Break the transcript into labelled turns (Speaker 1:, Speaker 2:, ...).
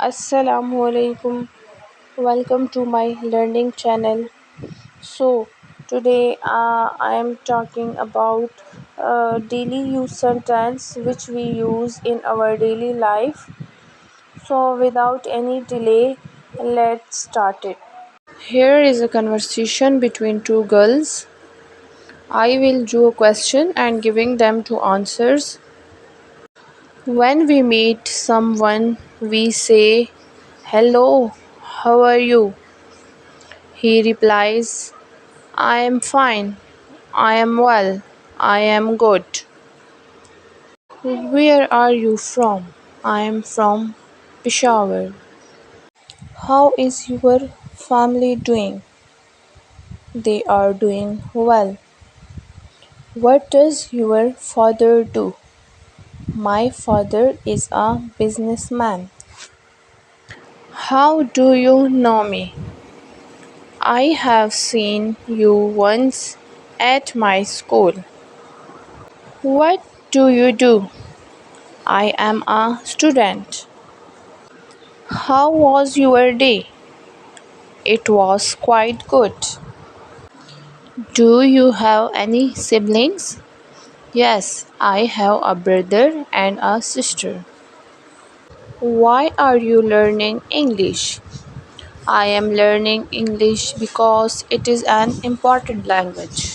Speaker 1: Assalamu alaikum. Welcome to my learning channel. So, today I am talking about daily use sentence which we use in our daily life. So, without any delay, let's start it. Here is a conversation between two girls. I will do a question and giving them two answers. When we meet someone, we say, "Hello, how are you?" He replies, "I am fine. I am well. I am good." "Where are you from?" "I am from Peshawar." "How is your family doing?" "They are doing well." "What does your father do?" "My father is a businessman." "How do you know me?" "I have seen you once at my school." "What do you do?" "I am a student." "How was your day?" "It was quite good." "Do you have any siblings?" "Yes, I have a brother and a sister." "Why are you learning English?" "I am learning English because it is an important language."